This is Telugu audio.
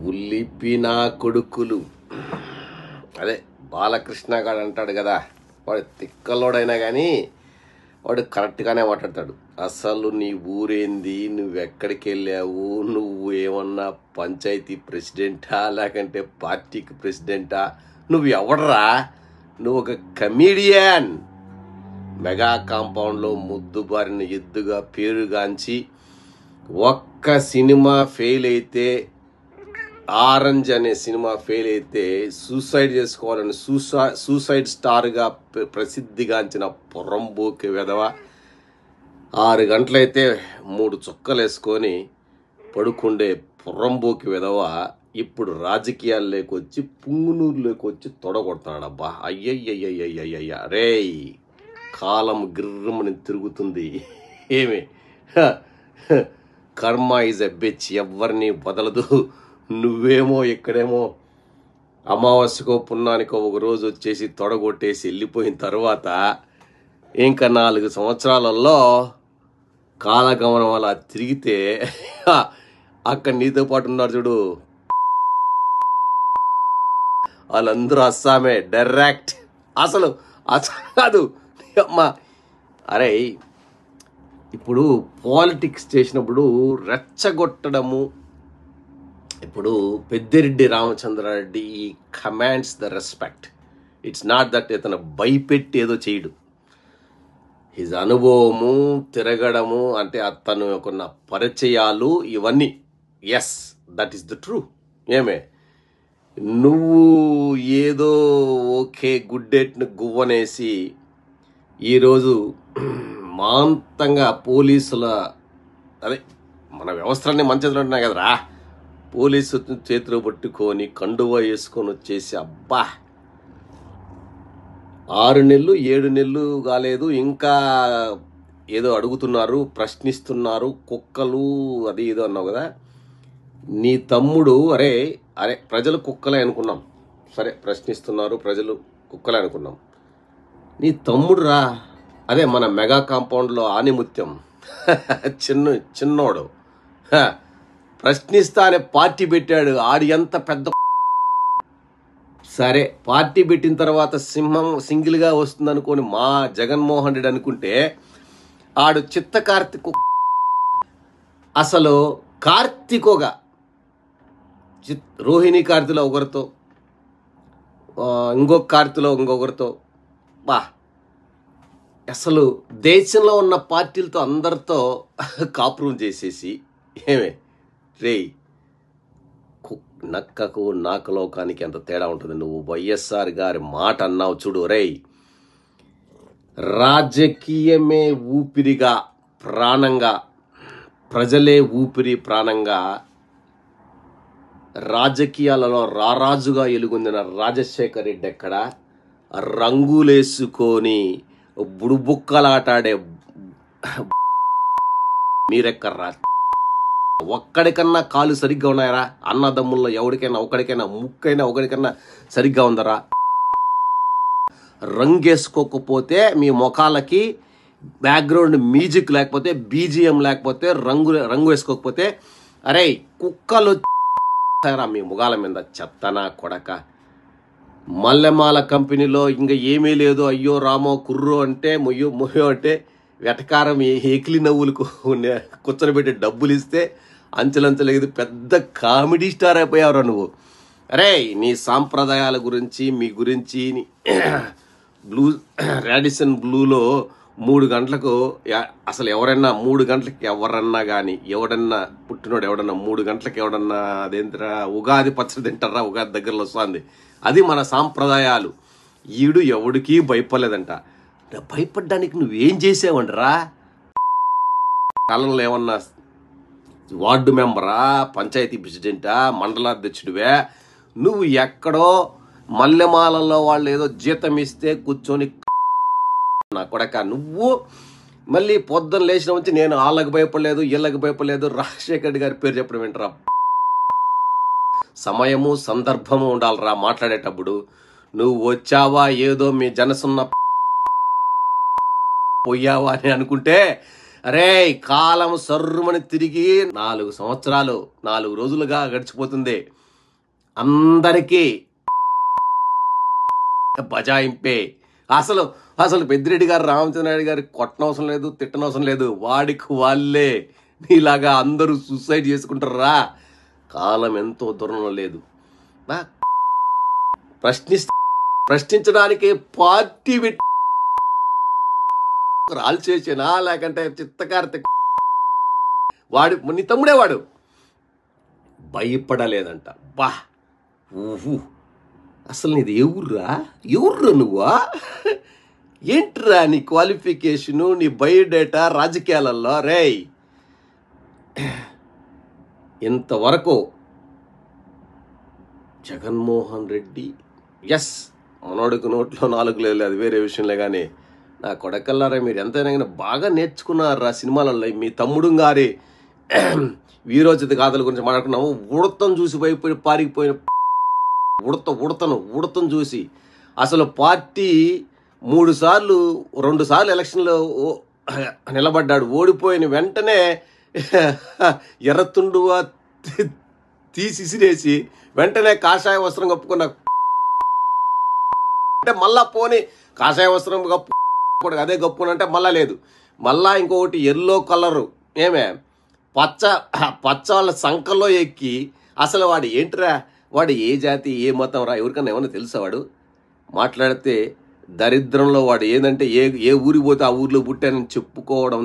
ఉల్లిపి నా కొడుకులు. అదే బాలకృష్ణ గారు అంటాడు కదా, వాడు తిక్కలోడైనా కానీ వాడు కరెక్ట్గానే మాట్లాడతాడు. అసలు నీ ఊరేంది, నువ్వెక్కడికి వెళ్ళావు, నువ్వు ఏమన్నా పంచాయతీ ప్రెసిడెంటా లేకంటే పార్టీకి ప్రెసిడెంటా, నువ్వు ఎవడరా, నువ్వు ఒక కమీడియన్. మెగా కాంపౌండ్లో ముద్దుబారిన ఎద్దుగా పేరుగాంచి ఒక్క సినిమా ఫెయిల్ అయితే, ఆరెంజ్ అనే సినిమా ఫెయిల్ అయితే సూసైడ్ చేసుకోవాలని సూసైడ్ స్టార్గా ప్రసిద్ధిగాంచిన పొరంబోకి వెధవ 6 గంటలైతే 3 చుక్కలు వేసుకొని పడుకుండే పొరంబోకి వెధవ ఇప్పుడు రాజకీయాల్లోకి వచ్చి పుంగునూరులోకి వచ్చి తొడగొడతాడబ్బా. అయ్యయ్యయ్యయ్యయ్యయ్య రేయ్, కాలం గిర్రమని తిరుగుతుంది. ఏమి కర్మ ఈజ్ ఎ బిచ్, ఎవరిని వదలదు. నువ్వేమో ఇక్కడేమో అమావాస్యకో పున్నానికో ఒక రోజు వచ్చేసి తొడగొట్టేసి వెళ్ళిపోయిన తర్వాత ఇంకా 4 సంవత్సరాలలో కాలగమనం అలా తిరిగితే అక్కడ నీతో పాటు ఉన్నారు చూడు, వాళ్ళందరూ అస్సామే డైరెక్ట్. అసలు కాదు అమ్మా. అరే, ఇప్పుడు పాలిటిక్స్ చేసినప్పుడు రెచ్చగొట్టడము, ఇప్పుడు Peddireddy Ramachandra Reddy commands the respect. It's not that ఇతను భయపెట్టి ఏదో చేయడు. హిజ్ అనుభవము, తిరగడము, అంటే అతను కొన్న పరిచయాలు, ఇవన్నీ yes that is the true. ఏమే నువ్వు ఏదో ఓకే గుడ్డెట్ను గువ్వనేసి ఈరోజు మాంతంగా పోలీసుల, అదే మన వ్యవస్థలన్నీ మంచిగా ఉంటున్నాయి కదరా, పోలీసు చేతిలో పట్టుకొని కండువా వేసుకొని వచ్చేసి అబ్బా 6 నెలలు 7 నెలలు కాలేదు, ఇంకా ఏదో అడుగుతున్నారు, ప్రశ్నిస్తున్నారు, కుక్కలు అది ఏదో అన్నావు కదా. నీ తమ్ముడు అరే ప్రజలు కుక్కలే అనుకున్నాం, సరే ప్రశ్నిస్తున్నారు ప్రజలు కుక్కలే అనుకున్నాం. నీ తమ్ముడు రా, అదే మన మెగా కాంపౌండ్లో ఆనిముత్యం చిన్నోడు ప్రశ్నిస్తా అనే పార్టీ పెట్టాడు. ఆడు ఎంత పెద్ద, సరే పార్టీ పెట్టిన తర్వాత సింహం సింగిల్గా వస్తుంది అనుకోని మా జగన్మోహన్ రెడ్డి అనుకుంటే ఆడు చిత్త కార్తీకు. అసలు కార్తీకోగా రోహిణి కార్తీలో ఒకరితో, ఇంకొక కార్తీలో ఇంకొకరితో, బా అసలు దేశంలో ఉన్న పార్టీలతో అందరితో కాపురం చేసేసి ఏమే రేయ్, నక్కకు నాకలోకానికి ఎంత తేడా ఉంటుంది. నువ్వు వైఎస్ఆర్ గారి మాట అన్నావు చూడు రేయ్, రాజకీయమే ఊపిరిగా ప్రాణంగా, ప్రజలే ఊపిరి ప్రాణంగా, రాజకీయాలలో రారాజుగా ఎలుగొందిన రాజశేఖర్ రెడ్డి ఎక్కడ, రంగులేసుకొని బుడుబుక్కలాటాడే మీరెక్కర్రా. ఒక్కడికన్నా కాలు సరిగ్గా ఉన్నాయరా? అన్నదమ్ముల్లో ఎవరికైనా ఒకడికైనా ముక్కైనా ఒకడికన్నా సరిగ్గా ఉందరా? రంగేసుకోకపోతే మీ ముఖాలకి బ్యాక్గ్రౌండ్ మ్యూజిక్ లేకపోతే, బీజిఎం లేకపోతే, రంగు వేసుకోకపోతే అరే కుక్కలు మీ ముఖాల మీద చెత్తనా కొడక. మల్లెమాల కంపెనీలో ఇంకా ఏమీ లేదు, అయ్యో రామో కుర్రో అంటే మొయ్యో అంటే వెటకారం ఏకిలి నవ్వులకు కూర్చొని డబ్బులు ఇస్తే అంచెలంచెలేదు పెద్ద కామెడీ స్టార్ అయిపోయావురా నువ్వు. అరే నీ సాంప్రదాయాల గురించి, మీ గురించి బ్లూ రాడిసన్ బ్లూలో 3 గంటలకు అసలు ఎవరైనా 3 గంటలకి ఎవరన్నా కానీ ఎవడన్నా పుట్టినోడు ఎవడన్నా 3 గంటలకి ఎవడన్నా అదేంటరా ఉగాది పచ్చడి తింటారా, ఉగాది దగ్గరలో వస్తుంది. అది మన సాంప్రదాయాలు. ఈడు ఎవడికి భయపడలేదంట. భయపడ్డానికి నువ్వేం చేసావంటరా? కాలంలో ఏమన్నా వార్డు మెంబరా, పంచాయతీ ప్రెసిడెంటా, మండలాధ్యక్షుడివే? నువ్వు ఎక్కడో మల్లెమాలలో వాళ్ళు ఏదో జీతం ఇస్తే కూర్చొని నా కొడక. నువ్వు మళ్ళీ పొద్దున్న లేచిన వచ్చి నేను వాళ్ళకి భయపడలేదు వీళ్ళకి భయపడలేదు రాజశేఖర్ రెడ్డి గారి పేరు చెప్పడం ఏంటరా? సమయము సందర్భము ఉండాలిరా మాట్లాడేటప్పుడు. నువ్వు వచ్చావా ఏదో మీ జనసున్న పోయావా అని అనుకుంటే అరే కాలం సర్రుమని తిరిగి 4 సంవత్సరాలు 4 రోజులుగా గడిచిపోతుంది. అందరికీ బజాయింపే. అసలు అసలు పెద్దిరెడ్డి గారు రామచంద్రరెడ్డి గారి కొట్టనవసరం లేదు, తిట్టనవసరం లేదు. వాడికి వాళ్ళే నీలాగా అందరూ సూసైడ్ చేసుకుంటారా? కాలం ఎంతో దూరంలో లేదు. ప్రశ్నించడానికి పార్టీ రాళ్ళు చేసినా లేకంటే చిత్తకార్తె వాడు నీ తమ్ముడే వాడు భయపడలేదంట. బా ఊహు అసలు నీది ఎవర్రా నువ్వా? ఏంట్రా నీ క్వాలిఫికేషను, నీ బయోడేటా రాజకీయాలలో? రేయ్ ఇంతవరకు జగన్మోహన్ రెడ్డి ఎస్ మనోడికి నోట్లో 4 లేదు, అది వేరే విషయంలే. కానీ నా కొడకల్లారా మీరు ఎంతైనా కానీ బాగా నేర్చుకున్నారా సినిమాలలో. మీ తమ్ముడు గారి వీరోచిత గాథల గురించి మాట్లాడుకున్నాము. ఉడతను చూసి భయపడి పారిపోయిన ఉడతను చూసి అసలు పార్టీ 2 సార్లు ఎలక్షన్లో నిలబడ్డాడు. ఓడిపోయిన వెంటనే ఎర్రతుండువా తీసిసిరేసి వెంటనే కాషాయ వస్త్రం కప్పుకున్న అంటే మళ్ళా పోని కాషాయ వస్త్రం కప్పు అదే కప్పుకున్నంటే మళ్ళా లేదు. మళ్ళా ఇంకొకటి ఎల్లో కలరు ఏమే పచ్చ వాళ్ళ సంకల్లో ఎక్కి అసలు వాడు ఏంట్రా, వాడు ఏ జాతి ఏ మతం రా, ఎవరికన్నా ఏమన్నా తెలుసా? వాడు మాట్లాడితే దరిద్రంలో వాడు ఏంటంటే ఏ ఊరికి పోతే ఆ ఊరిలో పుట్టానని చెప్పుకోవడం